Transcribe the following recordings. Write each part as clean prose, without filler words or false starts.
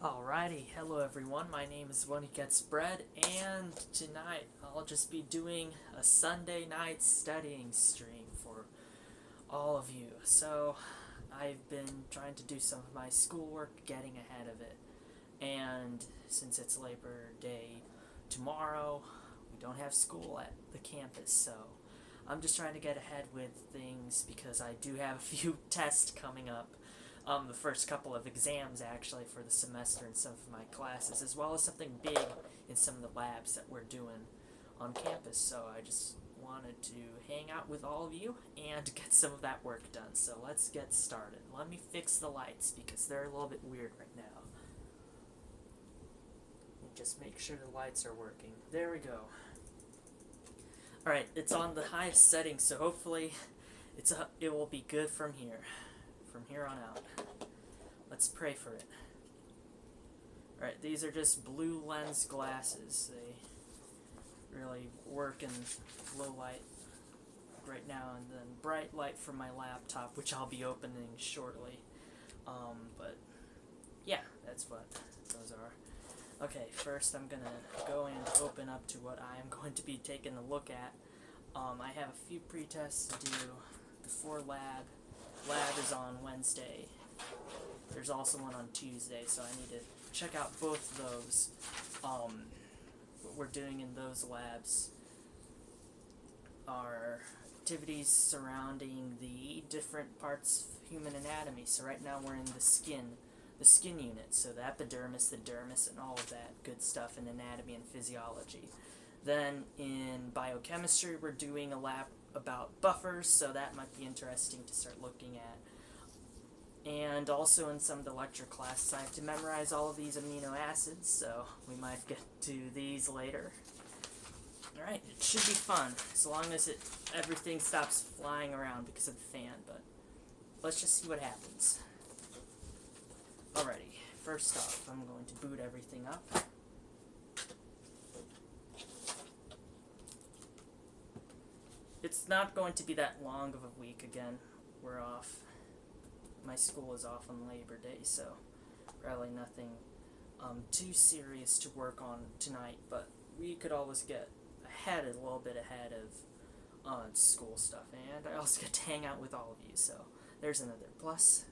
Alrighty, hello everyone, my name is One Who Gets Bread, and tonight I'll just be doing a Sunday night studying stream for all of you. So, I've been trying to do some of my schoolwork, getting ahead of it, and since it's Labor Day tomorrow, we don't have school at the campus, so I'm just trying to get ahead with things because I do have a few tests coming up. The first couple of exams actually for the semester in some of my classes, as well as something big in some of the labs that we're doing on campus. So I just wanted to hang out with all of you and get some of that work done. So let's get started. Let me fix the lights because they're a little bit weird right now. And just make sure the lights are working. There we go. Alright, it's on the highest setting, so hopefully it will be good from here on out. Let's pray for it. Alright, these are just blue lens glasses. They really work in low light right now, and then bright light from my laptop, which I'll be opening shortly. But yeah, that's what those are. Okay, first I'm gonna go and open up to what I am going to be taking a look at. I have a few pre-tests to do before lab. Lab is on Wednesday. There's also one on Tuesday, so I need to check out both of those. What we're doing in those labs are activities surrounding the different parts of human anatomy. So right now we're in the skin unit, so the epidermis, the dermis, and all of that good stuff in anatomy and physiology. Then in biochemistry we're doing a lab about buffers, so that might be interesting to start looking at. And also in some of the lecture classes I have to memorize all of these amino acids, so we might get to these later. Alright, it should be fun, as long as everything stops flying around because of the fan, but let's just see what happens. Alrighty, first off, I'm going to boot everything up. It's not going to be that long of a week again. We're off. My school is off on Labor Day, so probably nothing too serious to work on tonight, but we could always get a little bit ahead of school stuff, and I also get to hang out with all of you, so there's another plus.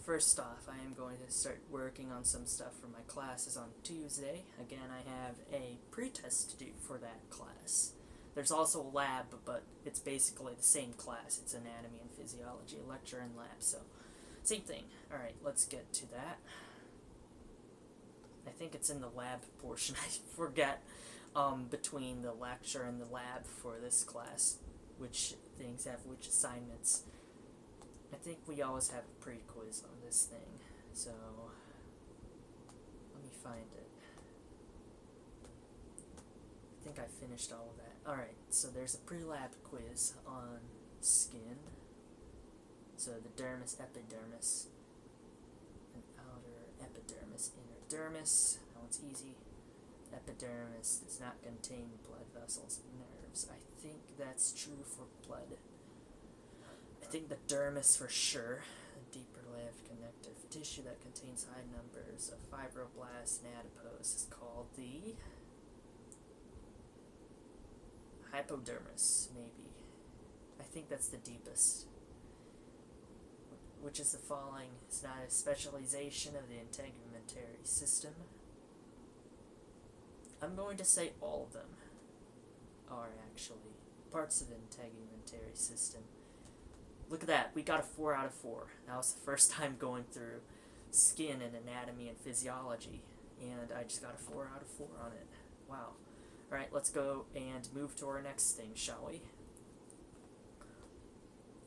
First off, I am going to start working on some stuff for my classes on Tuesday. Again, I have a pre-test to do for that class. There's also a lab, but it's basically the same class. It's anatomy and physiology, a lecture and lab, so same thing. Alright, let's get to that. I think it's in the lab portion. I forget between the lecture and the lab for this class, which things have which assignments. I think we always have a pre-quiz on this thing, so let me find it. I think I finished all of that. Alright, so there's a pre-lab quiz on skin. So the dermis, epidermis, and outer epidermis, inner dermis. That one's easy. Epidermis does not contain blood vessels and nerves. I think that's true for blood. I think the dermis for sure. A deeper layer of connective tissue that contains high numbers of fibroblasts and adipose is called the hypodermis, maybe. I think that's the deepest. Which is the following is not a specialization of the integumentary system. I'm going to say all of them are actually parts of the integumentary system. Look at that, we got a 4 out of 4. That was the first time going through skin and anatomy and physiology, and I just got a 4 out of 4 on it. Wow. Alright, let's go and move to our next thing, shall we?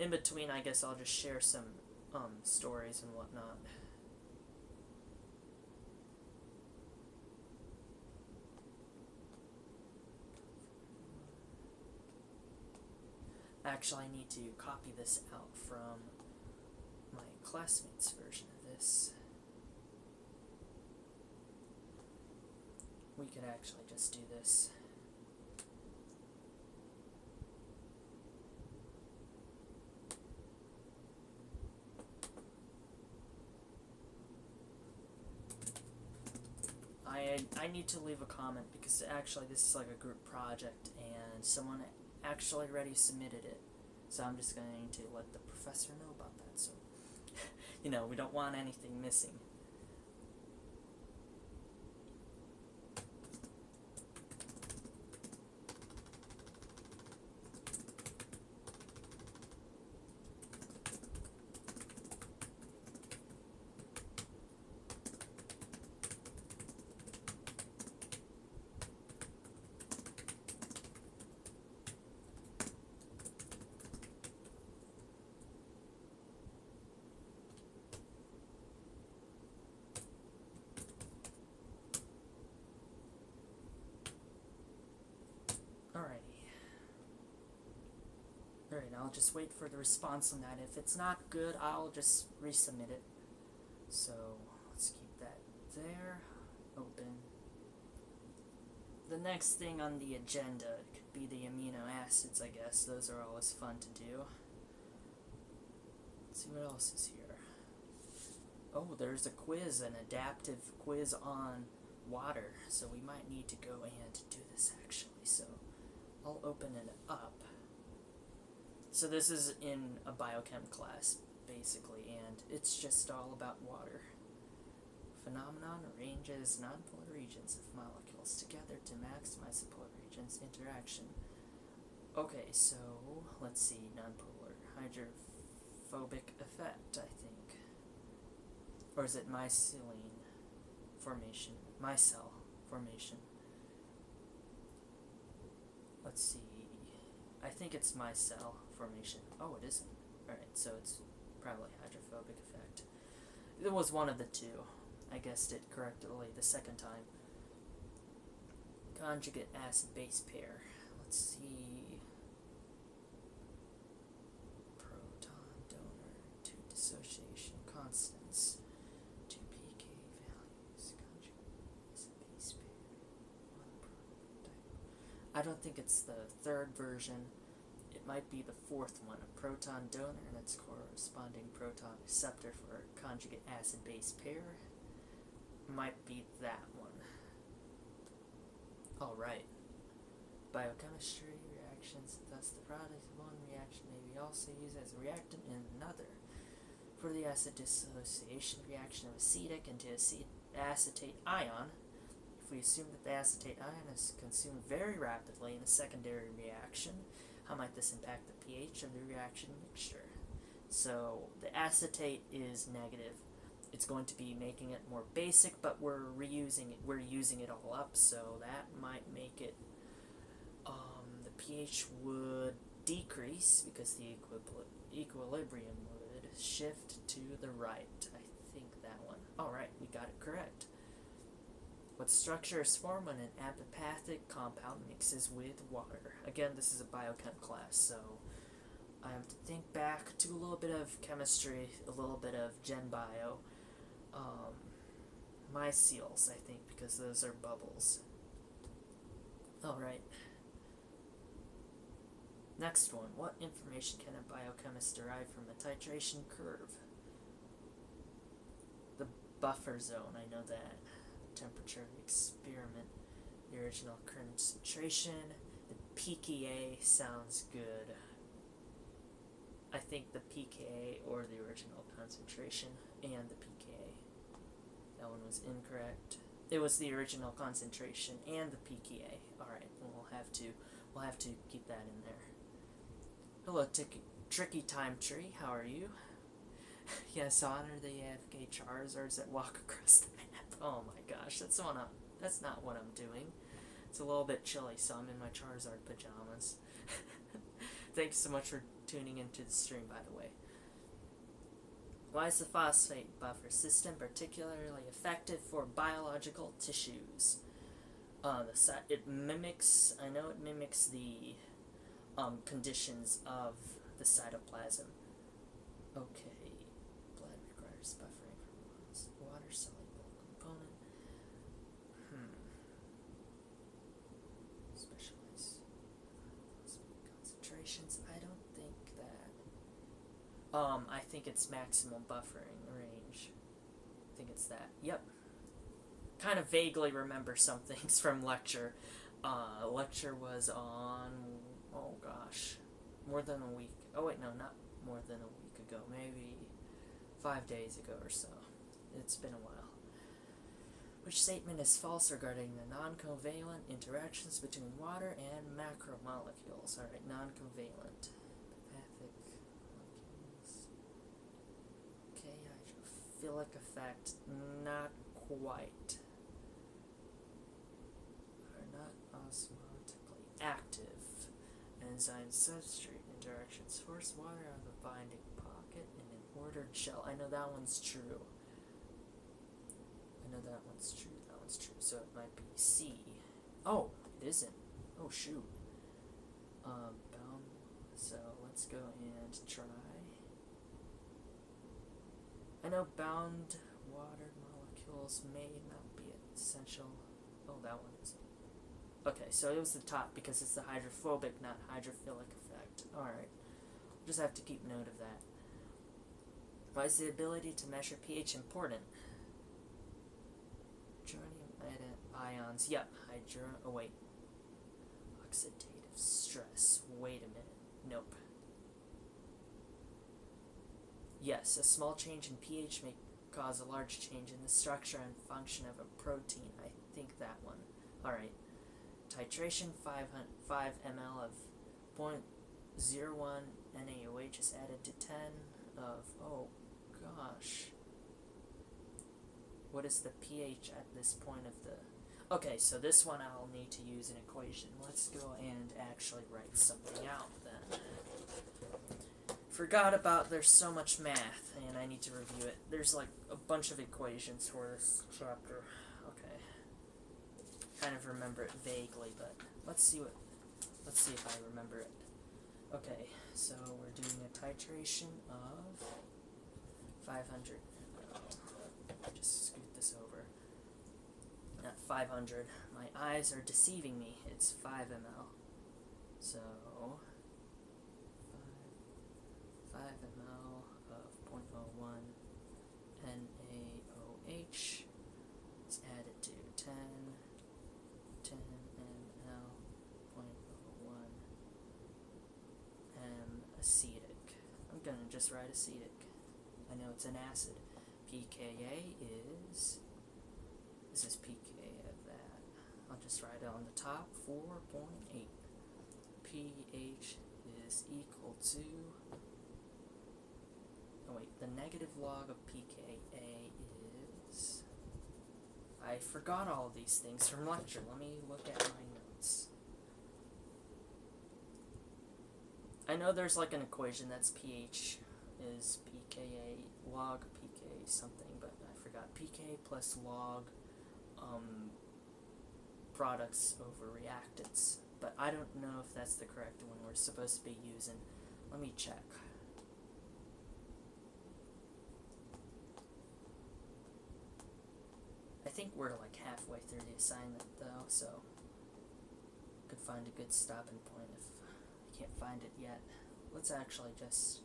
In between, I guess I'll just share some stories and whatnot. Actually, I need to copy this out from my classmates' version of this. We could actually just do this. I need to leave a comment because actually this is like a group project and someone actually already submitted it. So I'm just going to need to let the professor know about that. So, you know, we don't want anything missing. Alright, I'll just wait for the response on that. If it's not good, I'll just resubmit it. So, let's keep that there. Open. The next thing on the agenda could be the amino acids, I guess. Those are always fun to do. Let's see what else is here. Oh, there's a quiz, an adaptive quiz on water. So we might need to go and do this actually. So, I'll open it up. So this is in a biochem class, basically, and it's just all about water. Phenomenon arranges nonpolar regions of molecules together to maximize the polar regions interaction. Okay, so let's see, nonpolar hydrophobic effect, I think. Or is it mycelium formation? Micelle formation. Let's see. I think it's micelle formation. Oh, it isn't. Alright, so it's probably hydrophobic effect. It was one of the two. I guessed it correctly the second time. Conjugate acid-base pair. Let's see. Proton donor, 2 dissociation constants, 2 pK values, conjugate acid-base pair, 1 proton. I don't think it's the third version. It might be the fourth one, a proton donor and its corresponding proton receptor for a conjugate acid-base pair. Might be that one. Alright. Biochemistry, reactions, thus the product of one reaction may be also used as a reactant in another. For the acid dissociation reaction of acetic into acetate ion, if we assume that the acetate ion is consumed very rapidly in a secondary reaction, how might this impact the pH of the reaction mixture? So the acetate is negative. It's going to be making it more basic, but we're reusing it. We're using it all up, so that might make it. The pH would decrease because the equilibrium would shift to the right. I think that one. All right, we got it correct. What structure is formed when an apopathic compound mixes with water? Again, this is a biochem class, so I have to think back to a little bit of chemistry, a little bit of gen bio. Myceles, I think, because those are bubbles. Alright. Next one. What information can a biochemist derive from a titration curve? The buffer zone, I know that. Temperature of the experiment. The original concentration. The pKa sounds good. I think the pKa or the original concentration and the pKa. That one was incorrect. It was the original concentration and the pKa. Alright, we'll have to keep that in there. Hello, Tricky Time Tree, how are you? Yes, honor the AFK Charizards that walk across the map. Oh my gosh, that's not what I'm doing. It's a little bit chilly, so I'm in my Charizard pajamas. Thanks so much for tuning into the stream, by the way. Why is the phosphate buffer system particularly effective for biological tissues? It mimics, I know it mimics the conditions of the cytoplasm. Okay, blood requires buffering from water-soluble component. Specialized concentrations. I don't think that. I think it's maximum buffering range. I think it's that. Yep. kind of vaguely remember some things from lecture. Lecture was on, oh gosh, more than a week. Oh wait, no, not more than a week ago. Maybe 5 days ago or so. It's been a while. Which statement is false regarding the non-covalent interactions between water and macromolecules? Alright, non-covalent. Pathic molecules. Okay, hydrophilic effect. Not quite. Are not osmotically active. Enzyme substrate interactions force water out of the binding pocket in an ordered shell. I know that one's true. I know that one's true. That one's true. So it might be C. Oh, it isn't. Oh shoot. Bound. So let's go and try. I know bound water molecules may not be essential. Oh, that one isn't. Okay, so it was the top because it's the hydrophobic, not hydrophilic effect. Alright. Just have to keep note of that. Why is the ability to measure pH important? Ions. Yep. Oh, wait. Oxidative stress. Wait a minute. Nope. Yes, a small change in pH may cause a large change in the structure and function of a protein. I think that one. Alright. Titration 5 ml of 0.01 NaOH is added to 10 of, oh gosh. What is the pH at this point of the... Okay, so this one I'll need to use an equation. Let's go and actually write something out then. Forgot about there's so much math, and I need to review it. There's like a bunch of equations for this chapter. Okay. Kind of remember it vaguely, but let's see if I remember it. Okay, so we're doing a titration of 500. Just scoot this over. Not 500. My eyes are deceiving me. It's 5 ml. So 5 ml of 0.01 NaOH is added to 10 ml 0.01 acetic. I'm gonna just write acetic. I know it's an acid. pKa is, this is pKa of that. I'll just write it on the top, 4.8. pH is equal to, oh wait, the negative log of pKa is, I forgot all of these things from lecture. Let me look at my notes. I know there's like an equation that's pH is pKa log pK something, but I forgot. pK plus log products over reactants. But I don't know if that's the correct one we're supposed to be using. Let me check. I think we're like halfway through the assignment though, so could find a good stopping point if I can't find it yet. Let's actually just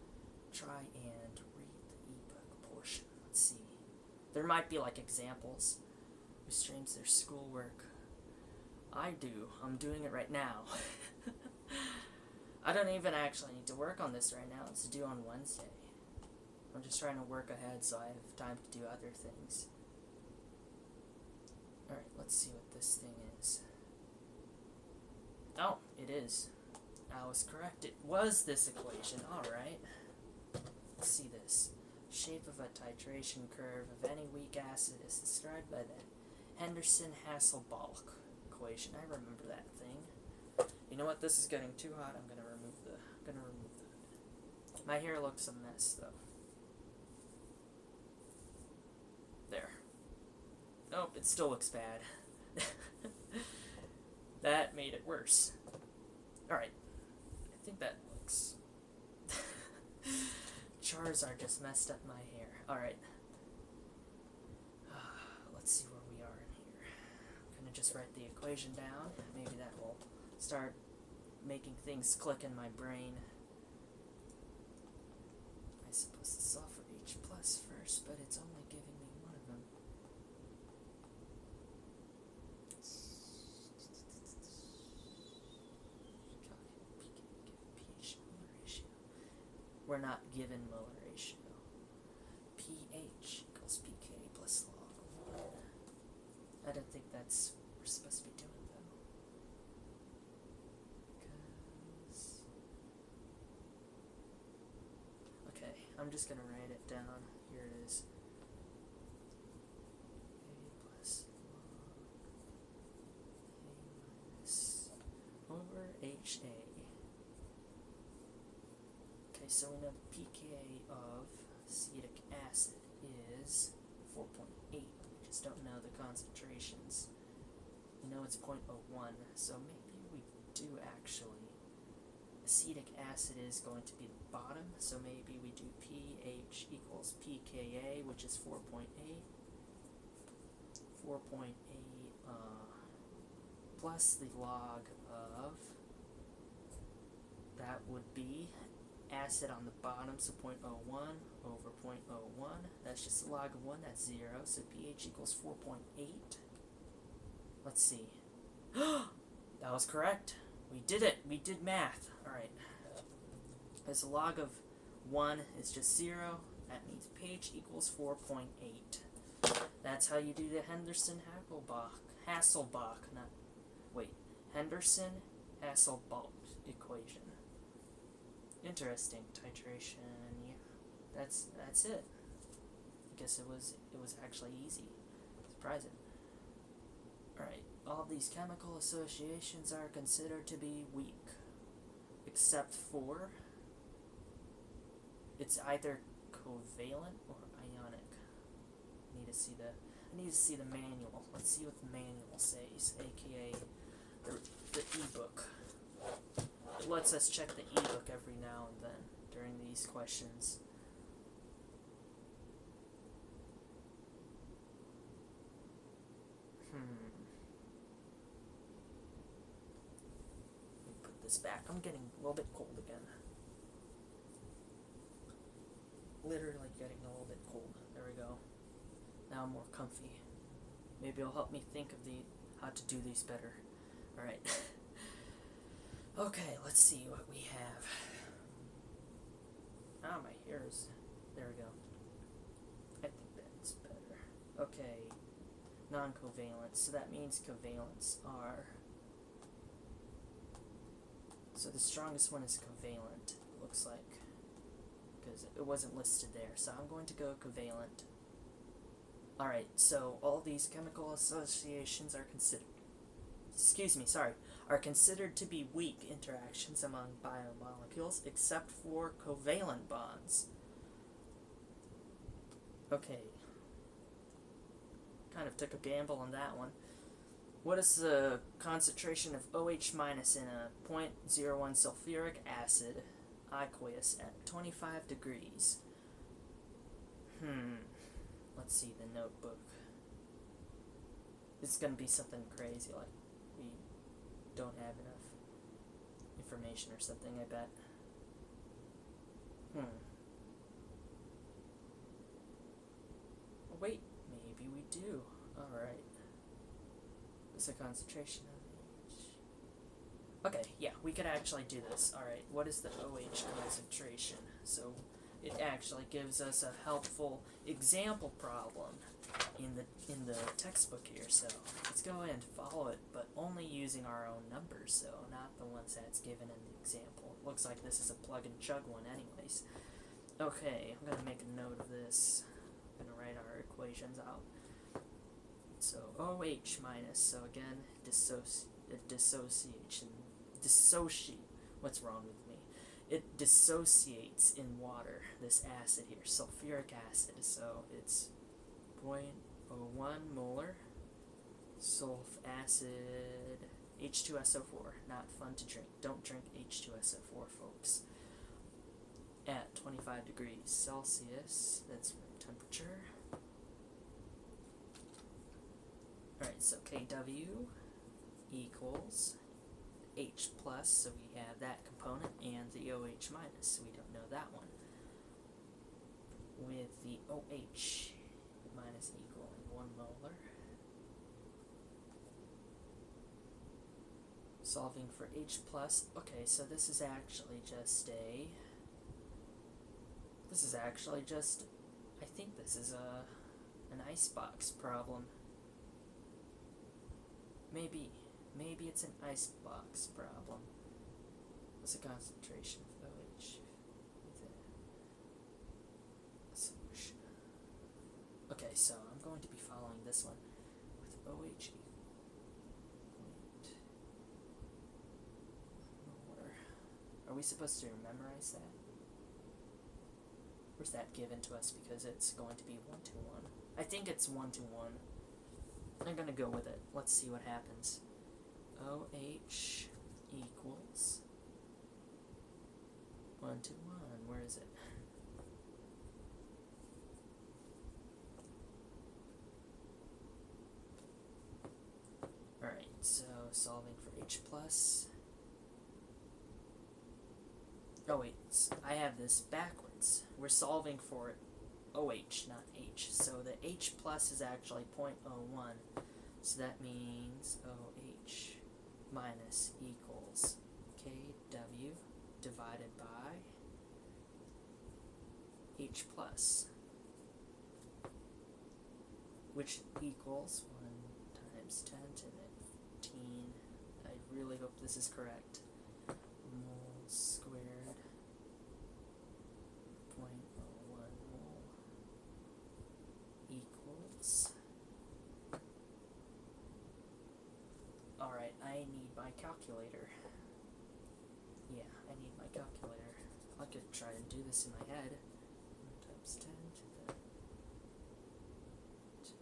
try and read the ebook portion. Let's see. There might be like examples who streams their schoolwork. I do. I'm doing it right now. I don't even actually need to work on this right now. It's due on Wednesday. I'm just trying to work ahead so I have time to do other things. Alright, let's see what this thing is. Oh, it is. I was correct. It was this equation. Alright. Let's see this. Shape of a titration curve of any weak acid is described by the Henderson-Hasselbalch equation. I remember that thing. You know what? This is getting too hot. I'm gonna remove the. My hair looks a mess though. There. Nope, it still looks bad. That made it worse. Alright. I think that looks... Charizard just messed up my hair. Alright. Let's see where we are in here. I'm gonna just write the equation down. Maybe that will start making things click in my brain. I suppose to solve for H plus first, but it's only giving me one of them. we're not given molar ratio. pH equals pK plus log 1. I don't think that's what we're supposed to be doing, though. Okay, I'm just going to write it down. Here it is. A plus log A minus over HA. Okay, so we know the pK of acetic acid is 4.8. We just don't know the concentrations. We know it's 0.01, so maybe we do actually. Acetic acid is going to be the bottom, so maybe we do pH equals pKa, which is 4.8. 4.8 plus the log of, that would be acid on the bottom, so 0.01 over 0.01. That's just the log of 1, that's 0, so pH equals 4.8. Let's see. That was correct. We did it. We did math. Alright. As a log of 1 is just 0, that means pH equals 4.8. That's how you do the Henderson-Hasselbalch equation. Interesting. Titration, yeah. That's it. I guess it was actually easy. Surprising. Alright, all these chemical associations are considered to be weak, except for it's either covalent or ionic. I need to see the manual. Let's see what the manual says, aka the ebook. It lets us check the ebook every now and then during these questions. Let me put this back. I'm getting a little bit cold again. Literally getting a little bit cold. There we go. Now I'm more comfy. Maybe it'll help me think of how to do these better. Alright. Okay, let's see what we have. Ah, my hair is... There we go. I think that's better. Okay. Non-covalent. So that means covalents are... So the strongest one is covalent, it looks like. Because it wasn't listed there. So I'm going to go covalent. Alright, so all these chemical associations are considered to be weak interactions among biomolecules, except for covalent bonds. Okay. Kind of took a gamble on that one. What is the concentration of OH minus in a 0.01 sulfuric acid aqueous at 25 degrees? Let's see the notebook. It's gonna be something crazy, like we don't have enough information or something, I bet. Oh, wait, maybe we do. Alright. What's the concentration of H? Okay, yeah, we could actually do this. Alright, what is the OH concentration? So it actually gives us a helpful example problem in the textbook here, so let's go ahead and follow it, but only using our own numbers, so not the ones that's given in the example. It looks like this is a plug and chug one anyways. Okay, I'm gonna make a note of this. I'm gonna write our equations out. So OH minus, so again, what's wrong with me? It dissociates in water, this acid here, sulfuric acid, so it's 0.01 molar sulf acid H2SO4, not fun to drink. Don't drink H2SO4, folks. At 25 degrees Celsius, that's room temperature. Alright, so Kw equals H plus, so we have that component, and the OH minus, so we don't know that one. With the OH minus equaling 1 molar. Solving for H plus, okay, so this is actually just a This is actually just, I think this is an icebox problem. Maybe it's an icebox problem. What's the concentration of OH with a solution? Okay, so I'm going to be following this one with OH more. Are we supposed to memorize that? Or is that given to us because it's going to be 1-to-1? I think it's 1-to-1. I'm gonna go with it. Let's see what happens. OH equals 1-to-1. Where is it? Alright, so solving for H plus. Oh wait, I have this backwards. We're solving for OH, not H. So the H plus is actually 0.01. So that means OH minus equals KW divided by H plus, which equals 1 times 10 to the 15. I really hope this is correct. Moles squared. 0.01 mole equals. Alright, I need my calculator. Yeah, I need my calculator. I could try and do this in my head. 1 times 10 to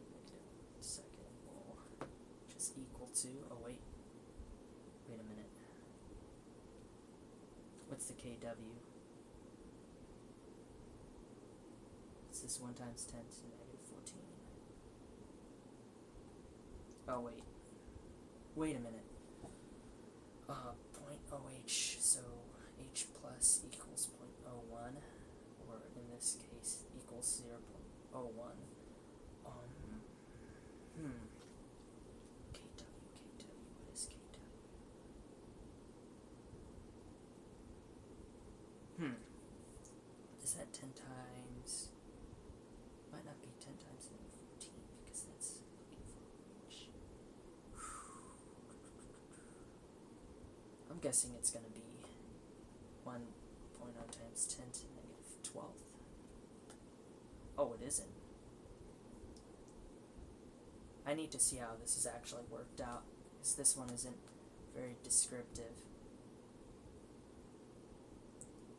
the second mole, which is equal to, oh wait a minute. What's the KW? It's this 1 times 10 to the negative 14. Oh wait a minute. Point OH, so H plus equals 0.01, or in this case equals 0.01. KW, what is KW? Is that 10 times? Might not be 10 times negative 14 because that's H. I'm guessing it's going to be 1.0 times 10 to the negative 12th. Oh, it isn't. I need to see how this is actually worked out, because this one isn't very descriptive.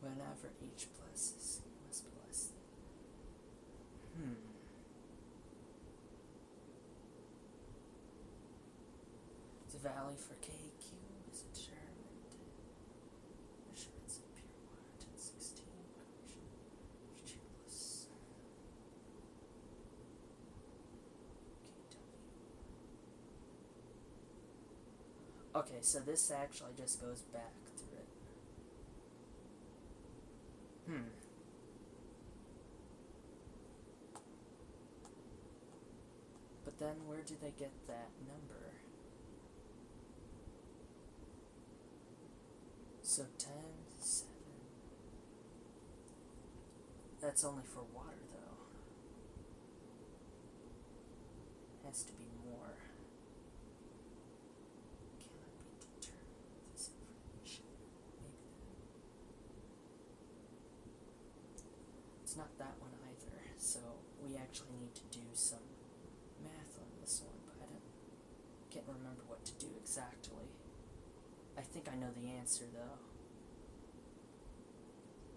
Whenever H plus is, it must be less than. The value for KQ is determined. Measurements of pure water, 1016 equation. H plus KW. Okay, so this actually just goes back through it. But then where do they get that number? So 10, 7. That's only for water, though. Has to be more. Cannot be determined with this information. Maybe it's not that one either. So we actually need to do some math on this one, but I can't remember what to do exactly. I think I know the answer, though.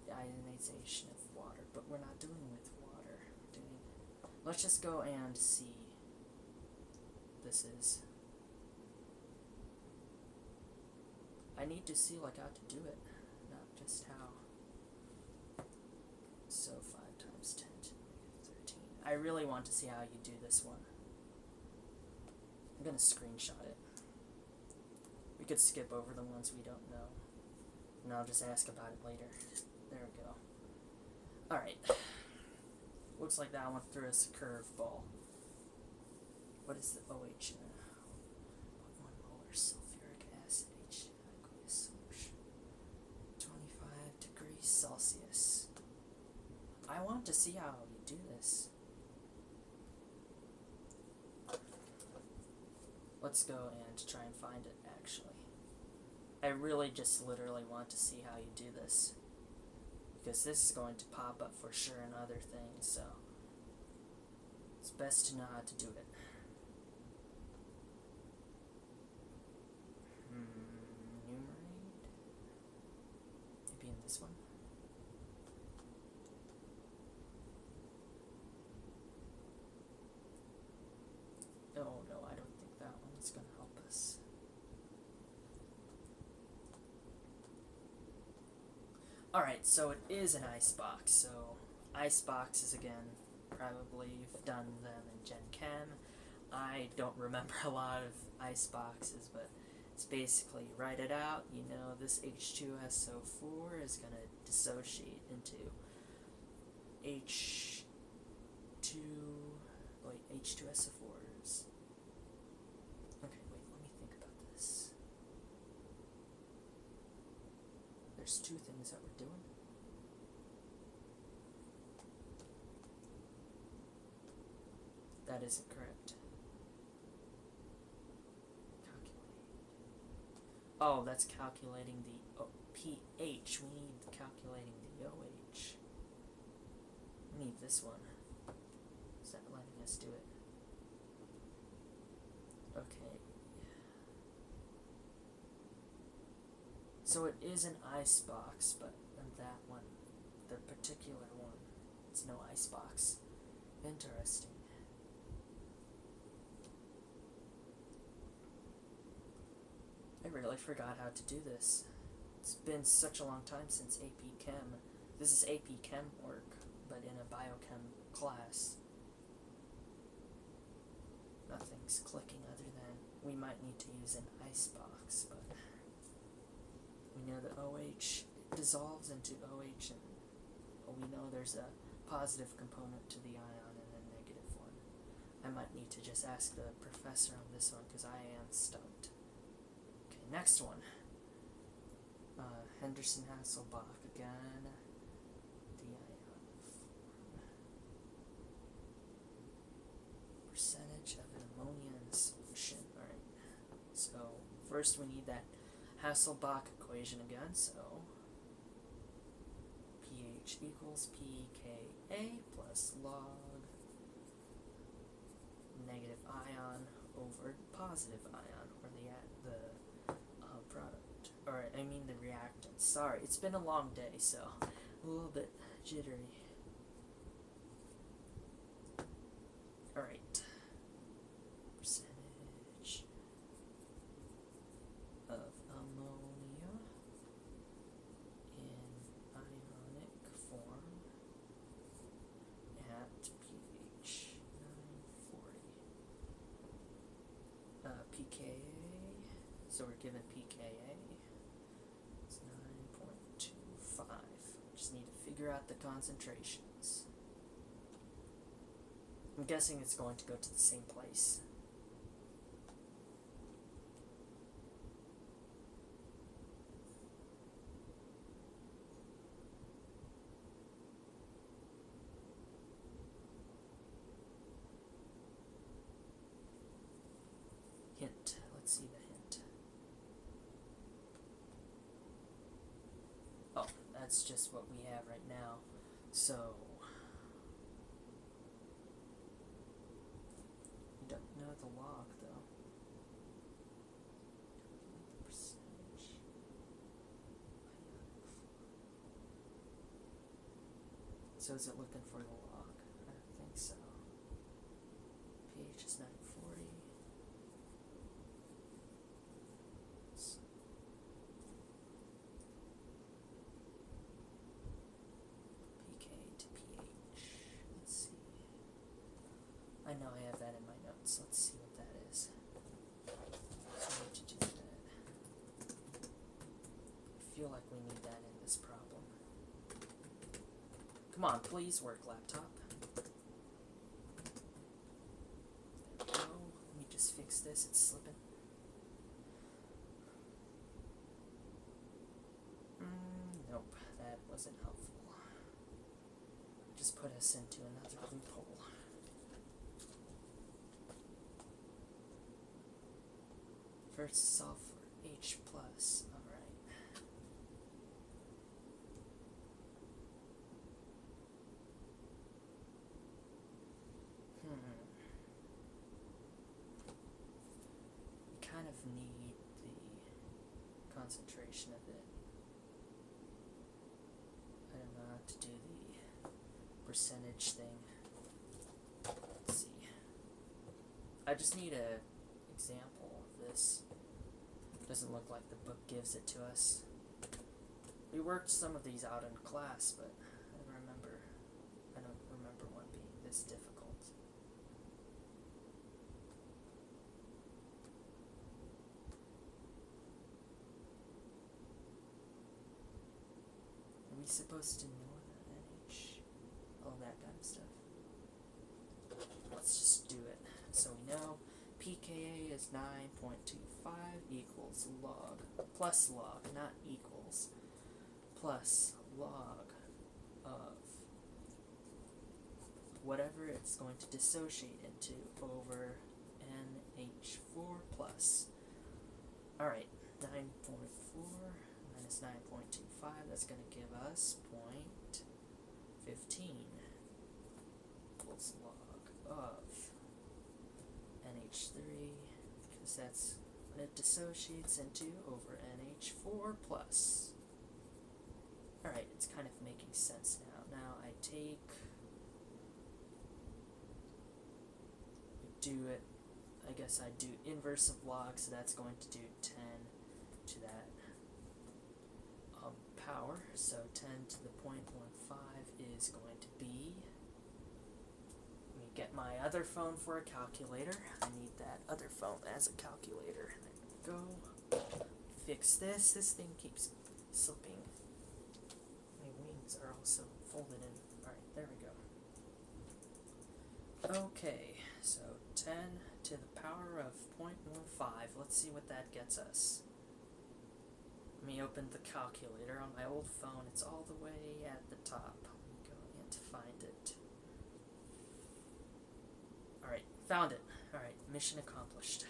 The ionization of water, but we're not doing with water. Let's just go and see. This is. I need to see like how to do it, not just how. So 5 times 10 to the negative 13. I really want to see how you do this one. I'm gonna screenshot it. We could skip over the ones we don't know, and I'll just ask about it later. There we go. Alright. Looks like that one threw us a curveball. What is the OH in a 1 molar sulfuric acid H aqueous solution? 25 degrees Celsius. I to see how you do this. Let's go and try and find it, actually. I really just literally want to see how you do this, because this is going to pop up for sure in other things, so it's best to know how to do it. Enumerate. Maybe in this one. Oh no, I don't think that one's going to help us. Alright, so it is an icebox. So iceboxes, again, probably you've done them in Gen Chem. I don't remember a lot of iceboxes, but it's basically you write it out, you know this H2SO4 is going to dissociate into H2SO4s. Okay, wait, let me think about this. There's two things that we're doing. That isn't correct. Calculate. Oh, that's calculating the pH. We need calculating the OH. We need this one. Is that letting us do it? Okay. So it is an icebox, but that one, the particular one, it's no icebox. Interesting. I really forgot how to do this. It's been such a long time since AP Chem. This is AP Chem work, but in a biochem class. Nothing's clicking other than we might need to use an icebox, but we know that OH dissolves into OH, and we know there's a positive component to the ion and a negative one. I might need to just ask the professor on this one because I am stumped. Okay, next one. Henderson-Hasselbalch again. The ion form. Percentage of an ammonia in solution. Alright. So first we need that Hasselbalch equation again. So pH equals pKa plus log negative ion over positive ion, or the product, or I mean the reactant. Sorry, it's been a long day, so a little bit jittery. Alright. Percentage of ammonia in ionic form at pH 940. pKa, so we're given pKa, it's 9.25. Just need to figure out the concentrations. I'm guessing it's going to go to the same place. Hint. Let's see the hint. Oh, that's just what we have right now. So we don't know the log though. The percentage. So is it looking for the log? I don't think so. pH is 940. I know I have that in my notes. Let's see what that is. So I need to do that. I feel like we need that in this problem. Come on, please work, laptop. There we go. Let me just fix this. It's slipping. Nope, that wasn't helpful. Just put us into another loophole. First solve for H plus. Alright. We kind of need the concentration of it. I don't know how to do the percentage thing. Let's see. I just need a example of this. Doesn't look like the book gives it to us. We worked some of these out in class, but I don't remember one being this difficult. Are we supposed to know the NH? All that kind of stuff. Let's just do it. So we know pKa is 9.25 equals log, plus log, not equals, plus log of whatever it's going to dissociate into over NH4 plus. Alright, 9.4 minus 9.25, that's going to give us 0.15 equals log of NH3, because that's what it dissociates into over NH4 plus. Alright, it's kind of making sense now. Now I do inverse of log, so that's going to do 10 to that power. So 10 to the 0.15 is going to be, let me get my other phone for a calculator. I need that other phone as a calculator. There we go. Fix this. This thing keeps slipping. My wings are also folded in. Alright, there we go. Okay, so 10 to the power of 0.15. Let's see what that gets us. Let me open the calculator on my old phone. It's all the way at the top. Let me go in to find it. Alright, found it. Alright, mission accomplished.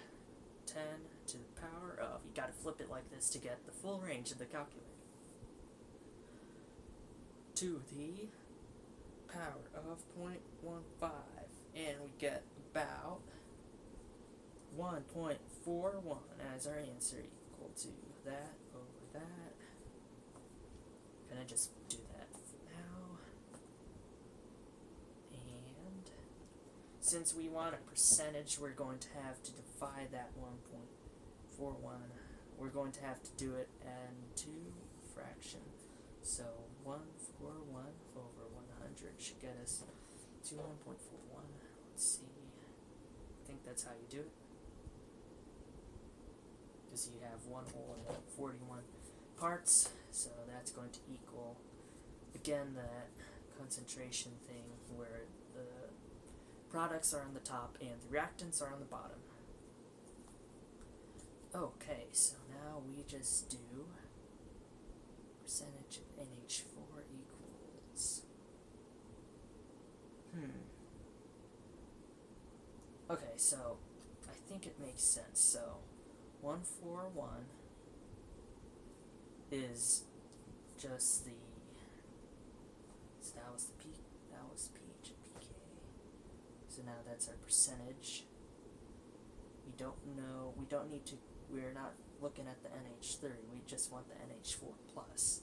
10 to the power of, you gotta flip it like this to get the full range of the calculator. To the power of 0.15, and we get about 1.41 as our answer, equal to that over that. Gonna just do that for now. And since we want a percentage, we're going to have to divide that 1.41. We're going to have to do it into fraction. So 141 over 100 should get us to 1.41. Let's see. I think that's how you do it. Because you have one whole and 41 parts, so that's going to equal, again, that concentration thing where the products are on the top and the reactants are on the bottom. Okay, so now we just do percentage of NH4 equals, okay, so I think it makes sense. So 141 is just the, so that was the peak, that was pH and pK. So now that's our percentage. We don't know, we don't need to, we're not looking at the NH3, we just want the NH4 plus.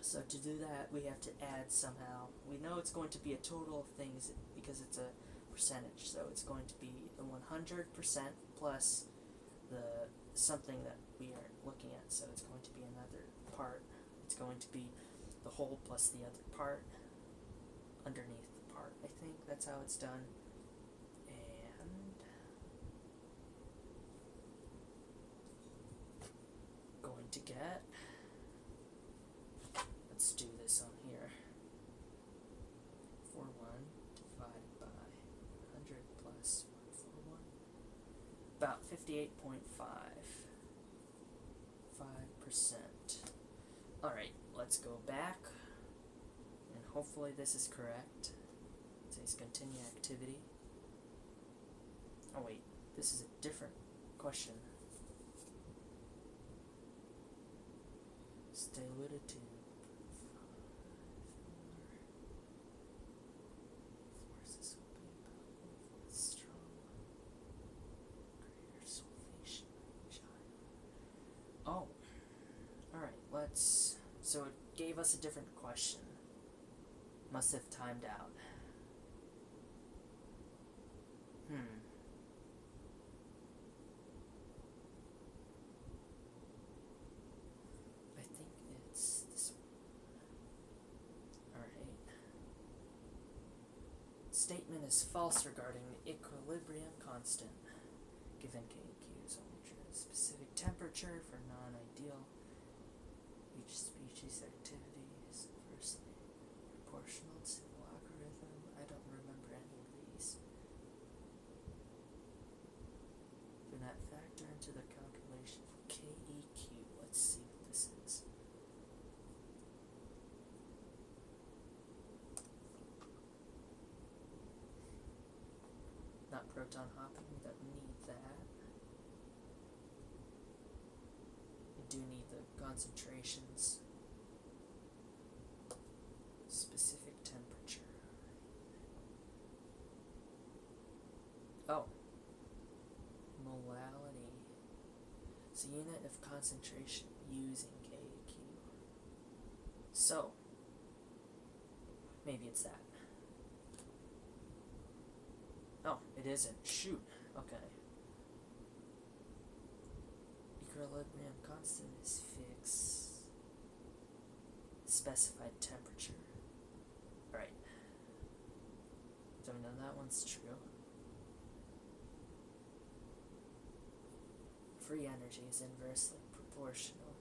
So to do that, we have to add somehow. We know it's going to be a total of things because it's a percentage, so it's going to be the 100% plus the something that we are looking at, so it's going to be another part. It's going to be the whole plus the other part underneath the part. I think that's how it's done. And going to get, let's do this on here. 41 divided by 100 plus 141. About 58.5%. Alright, let's go back and hopefully this is correct. It says continue activity. Oh wait, this is a different question. Diluted to forces opening strong greater sulfation child. Oh, alright, let's. So it gave us a different question. Must have timed out. I think it's this one. Alright. Statement is false regarding the equilibrium constant. Given KQ is only true at a specific temperature for non-ideal. Each species activity is inversely proportional to the logarithm. I don't remember any of these. Do not factor into the calculation for KEQ. Let's see what this is. Not proton hopping, we don't need that. We do need the concentrations. Specific temperature. Oh. Molality. It's a unit of concentration using KQ. So, maybe it's that. Oh, it isn't. Shoot. Okay. Equilibrium constant is fixed. Specified temperature. Alright. So we know that one's true. Free energy is inversely proportional.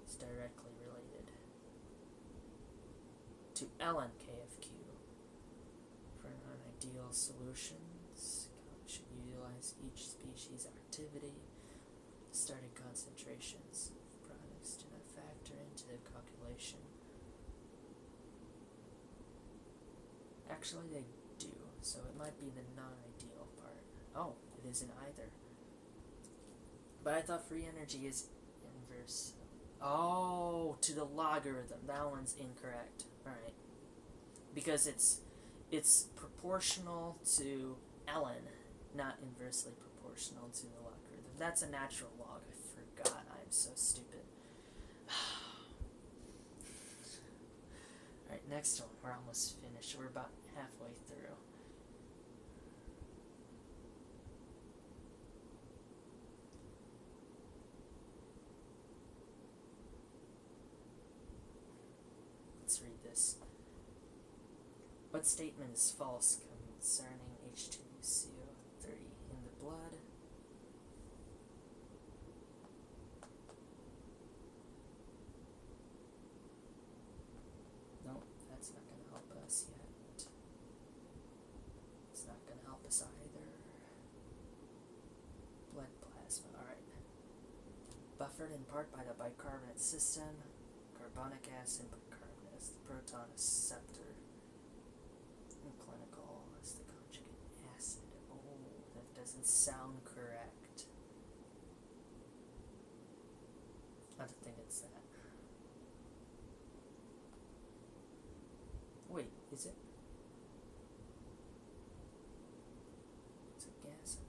It's directly related to ln K of Q. For non-ideal solutions, should utilize each species activity. Starting concentrations of products do not factor into the calculation. Actually, they do, so it might be the non-ideal part. Oh, it isn't either. But I thought free energy is inverse. Oh, to the logarithm. That one's incorrect. Alright. Because it's proportional to ln, not inversely proportional to the logarithm. That's a natural log. I forgot. I'm so stupid. Alright, next one. We're almost finished. We're about halfway through. Let's read this. What statement is false concerning H2CO30 in the blood? Nope, that's not going to help us yet. It's not going to help us either. Blood plasma, alright. Buffered in part by the bicarbonate system, carbonic acid, bicarbonate as the proton acceptor. In clinical as the conjugate acid. Oh, that doesn't sound correct. I don't think it's that. Wait, is it? It's a gas in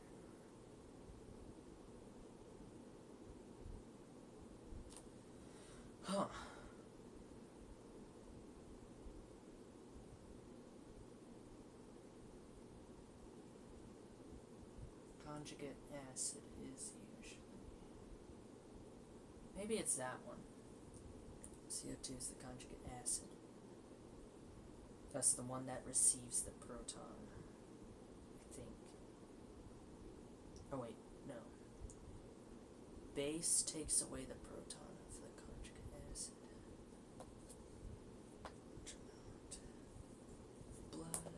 there. Huh. Conjugate acid is usually. Maybe it's that one. CO2 is the conjugate acid. That's the one that receives the proton. I think. Oh wait, no. Base takes away the proton of the conjugate acid. Blood.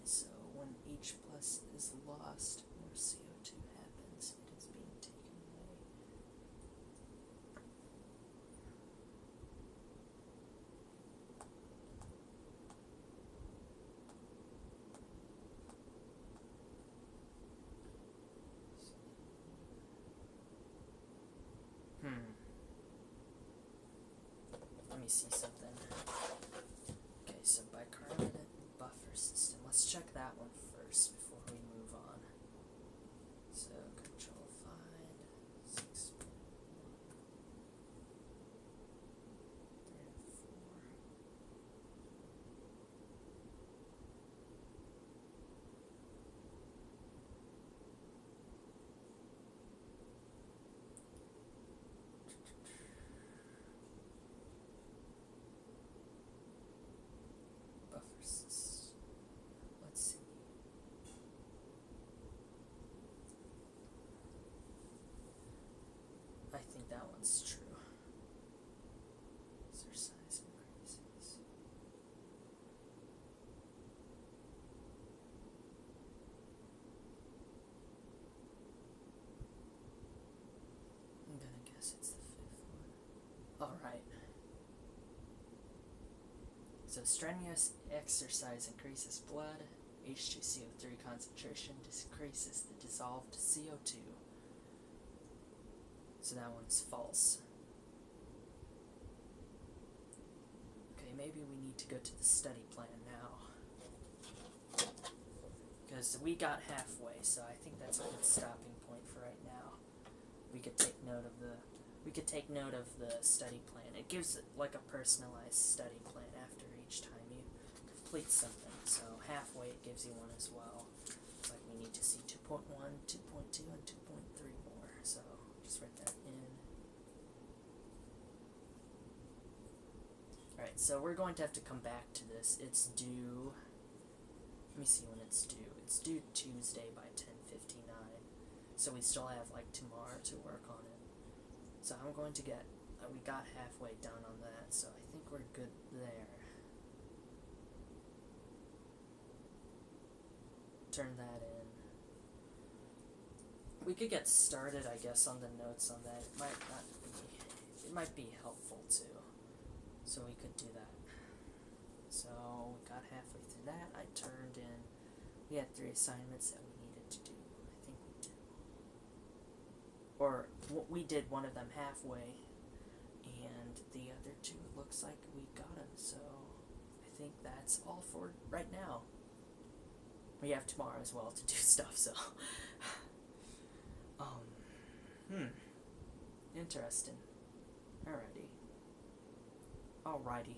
so when H plus is lost, more CO2 happens. It is being taken away. Let me see something. Okay, so bicarbonate buffer system. Let's check that one first before we move on. So control find 6.1 3 and 4. Buffers. Let's see. I think that one's true. Exercise increases. I'm gonna guess it's the 5th one. Alright. So strenuous exercise increases blood, H2CO3 concentration decreases the dissolved CO2. So that one's false. Okay, maybe we need to go to the study plan now. Because we got halfway, so I think that's a good stopping point for right now. We could take note of the study plan. It gives like a personalized study plan after each time you complete something. So halfway it gives you one as well. It's like we need to see 2.1, 2.2, and 2.3 more. So just write that in. Alright, so we're going to have to come back to this. It's due, let me see when it's due. It's due Tuesday by 10:59. So we still have like tomorrow to work on it. So I'm going to get, we got halfway done on that, so I think we're good there. Turn that in. We could get started, I guess, on the notes on that. It might be helpful too. So we could do that. So we got halfway through that. I turned in, we had 3 assignments that we needed to do. I think we did. Or we did one of them halfway, and the other 2, it looks like we got them. So I think that's all for right now. We have tomorrow as well to do stuff, so interesting. Alrighty.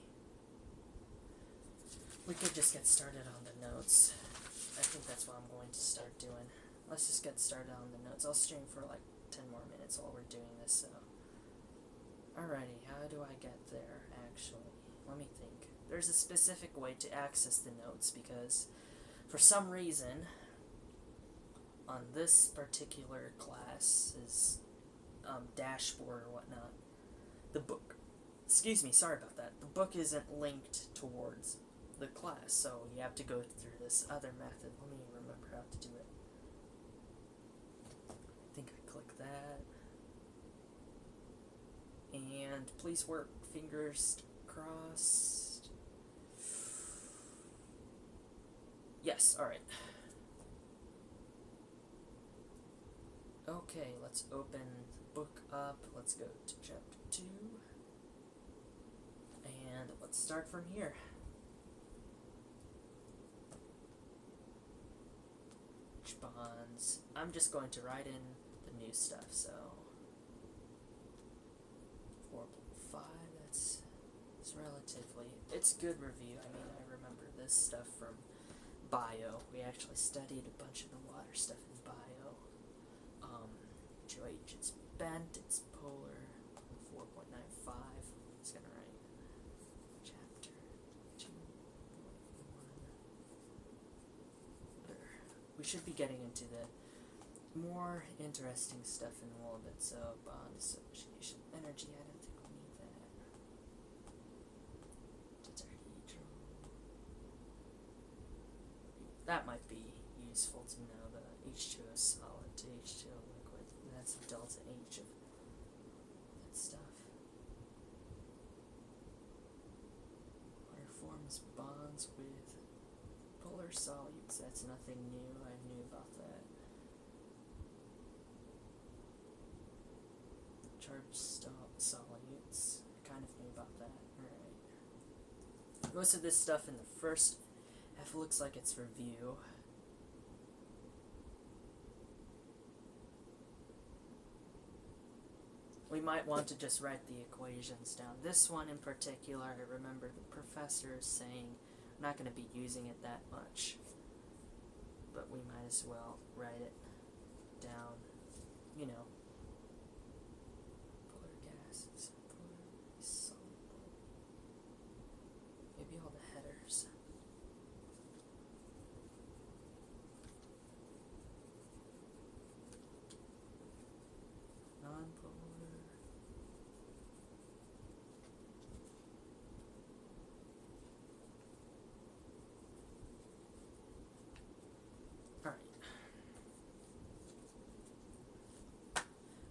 We could just get started on the notes. I think that's what I'm going to start doing. Let's just get started on the notes. I'll stream for like 10 more minutes while we're doing this, so. Alrighty, how do I get there, actually? Let me think. There's a specific way to access the notes, because for some reason, on this particular class's dashboard or whatnot, the book, sorry about that, the book isn't linked towards the class, so you have to go through this other method. Let me remember how to do it. I think I click that. And please work, fingers crossed. Yes, alright. Okay, let's open the book up. Let's go to chapter 2. And let's start from here. Bonds. I'm just going to write in the new stuff, so 4.5, that's relatively, it's good review. I mean, I remember this stuff from bio. We actually studied a bunch of the water stuff in bio. HOH, it's bent, it's polar, 4.95. I'm just gonna write chapter 2.1. We should be getting into the more interesting stuff in a little bit. So bond association, energy, I don't think we need that. Tetrahedral. that might be useful to know, the H2O solid to H2O liquid. That's the delta H of that stuff. Water forms bonds with polar solutes. That's nothing new. I knew about that. Charged solutes. I kind of knew about that. Alright. Most of this stuff in the first half looks like it's review. We might want to just write the equations down. This one in particular, I remember the professor saying I'm not going to be using it that much, but we might as well write it down, you know. Polar gases, polarly soluble. Maybe all the headers. Non-polar.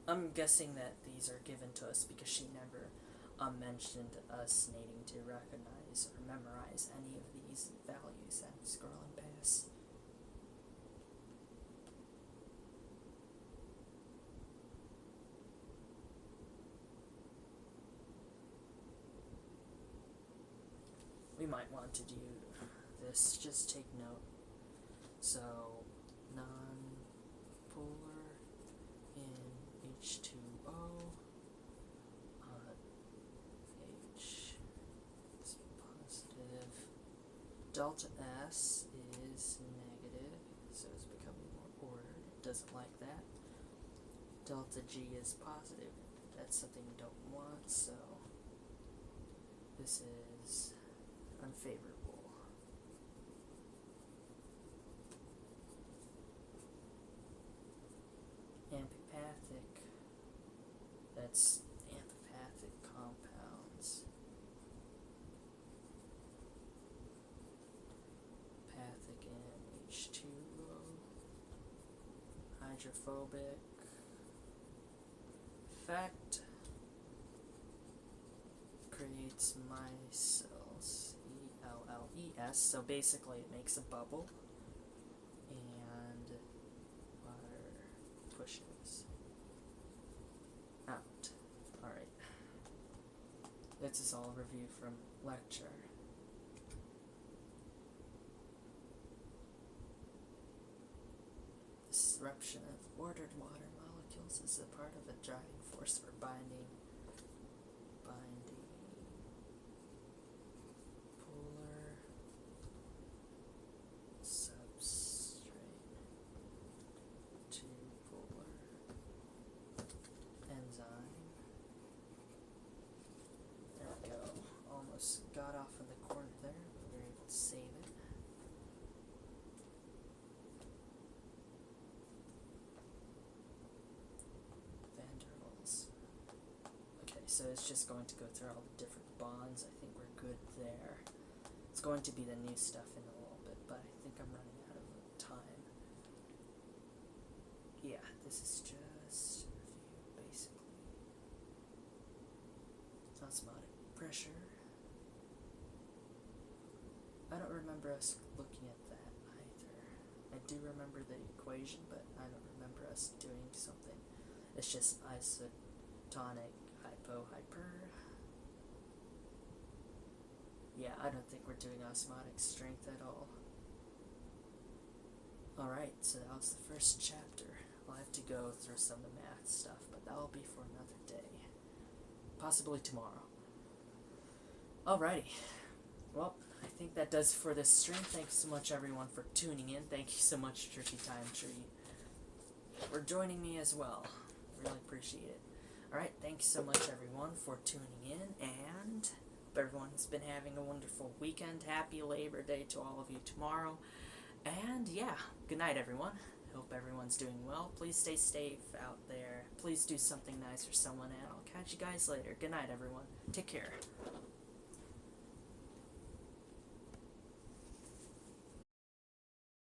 I'm guessing that these are given to us because she never mentioned us needing to recognize or memorize any of these values. I'm scrolling past. We might want to do this, just take note. So, non-polar in H2O, H is positive, delta S is negative, so it's becoming more ordered. It doesn't like that. Delta G is positive. That's something we don't want, so this is unfavorable. Amphipathic, that's amphipathic compounds. Pathic in H2O. Hydrophobic. Effect creates micelles, E-L-L-E-S, so basically it makes a bubble, and water pushes out. Alright. This is all review from lecture. Disruption of ordered water molecules is a part of a driving force for binding polar substrate to polar enzyme. There we go. Almost got off in the corner there, but we were able to save it. So it's just going to go through all the different bonds. I think we're good there. It's going to be the new stuff in a little bit, but I think I'm running out of time. Yeah, this is just review, basically. Osmotic pressure. I don't remember us looking at that either. I do remember the equation, but I don't remember us doing something. It's just isotonic hyper. Yeah, I don't think we're doing osmotic strength at all. Alright, so that was the first chapter. I'll have to go through some of the math stuff, but that'll be for another day. Possibly tomorrow. Alrighty. Well, I think that does it for this stream. Thanks so much, everyone, for tuning in. Thank you so much, Turkey Time Tree, for joining me as well. Really appreciate it. Alright, thanks so much, everyone, for tuning in, and hope everyone's been having a wonderful weekend. Happy Labor Day to all of you tomorrow. And yeah, good night, everyone. Hope everyone's doing well. Please stay safe out there. Please do something nice for someone, and I'll catch you guys later. Good night, everyone. Take care.